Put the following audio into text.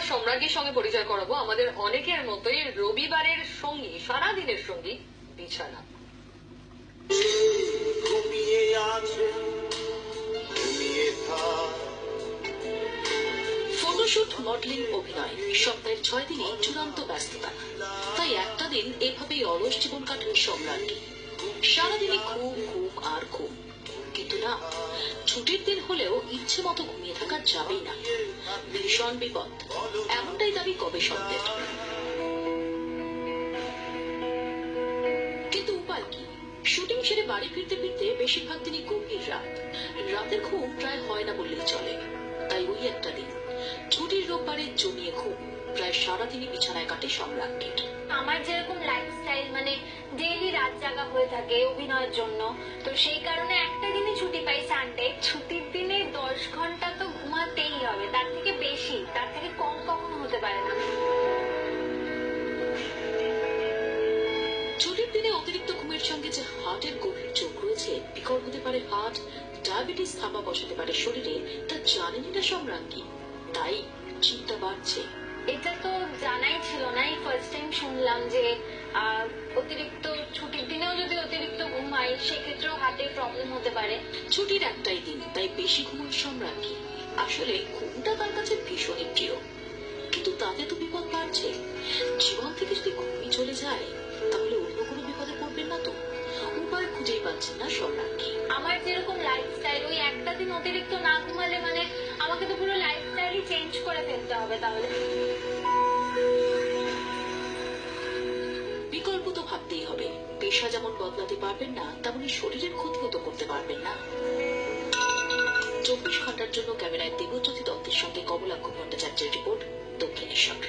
সম্রাজ্ঞীর সঙ্গে পরিচয় করাবো আমাদের অনেকের মতোই রবিবারের সঙ্গী, সারাদিনের সঙ্গী বিছানা। ফটোশুট, মডেলিং, অভিনয় সপ্তাহের 6 দিনই চূড়ান্ত ব্যস্ততা। তাই একটা দিন এভাবেই অলস জীবন কাটান সম্রাজ্ঞী। সারাদিনে ঘুম ঘুম আর ঘুম। কিন্তু না, ছুটির দিন হলেও ইচ্ছে মতো ঘুমিয়ে থাকা যাবেই না, ভীষণ বিপদ, এমনটাই দাবি গবেষকদের। কিন্তু উপায় কি? শুটিং সেরে বাড়ি ফিরতে ফিরতে বেশিরভাগ দিনই গভীর রাত। রাতের ঘুম প্রায় হয় না বললেই চলে। তাই ওই একটা দিন, ছুটির রোববারে জমিয়ে ঘুম, প্রায় সারাদিনই বিছানায় কাটে সম্রাজ্ঞীর। আমার যেরকম লাইফস্টাইল মানে ডেইলি রাত জাগা হয়ে থাকে অভিনয়ের জন্য, তো সেই কারণে একটা দিনে ছুটি পাই সানডে। ছুটির দিনে 10 ঘন্টা তো ঘুমাতেই হবে, তার থেকে বেশি, তার থেকে কম কখনো হতে পারে না। ছুটির দিনে অতিরিক্ত ঘুমের সঙ্গে যে হার্টের গভীর যোগ রয়েছে, বিকল হতে পারে হার্ট, ডায়াবেটিস থাবা বসাতে পারে শরীরে, তা জানেনই না সম্রাজ্ঞী। তাই চিন্তা বাড়ছে। এটা তো জানাই ছিল না, এই ফার্স্ট টাইম শুনলাম যে অতিরিক্ত ছুটির দিনেও যদি অতিরিক্ত ঘুমাই সেক্ষেত্রেও হার্টের প্রবলেম হতে পারে। ছুটির একটাই দিন, তাই বেশি ঘুমান সম্রাজ্ঞী। আসলে ঘুমটা তার কাছে ভীষণই প্রিয়, কিন্তু তাতে তো বিপদ বাড়ছে। জীবন থেকে যদি ঘুমই চলে যায়, তাহলে অন্য কোনো বিপদে পড়বেন না তো? উপায় খুঁজেই পাচ্ছেন না সম্রাজ্ঞী। আমার যেরকম লাইফস্টাইল, ওই একটা দিন অতিরিক্ত না ঘুমালে মানে আমাকে তো পুরো লাইফস্টাইলই চেঞ্জ করে ফেলতে হবে। তাহলে বিকল্প তো ভাবতেই হবে। পেশা যেমন বদলাতে পারবেন না, তেমনি শরীরের ক্ষতিও তো করতে পারবেন না। 24 ঘন্টার জন্য ক্যামেরায় দেবজ্যোতি দত্তের সঙ্গে কমলাক্ষ ভট্টাচার্যের রিপোর্ট, দক্ষিণেশ্বর।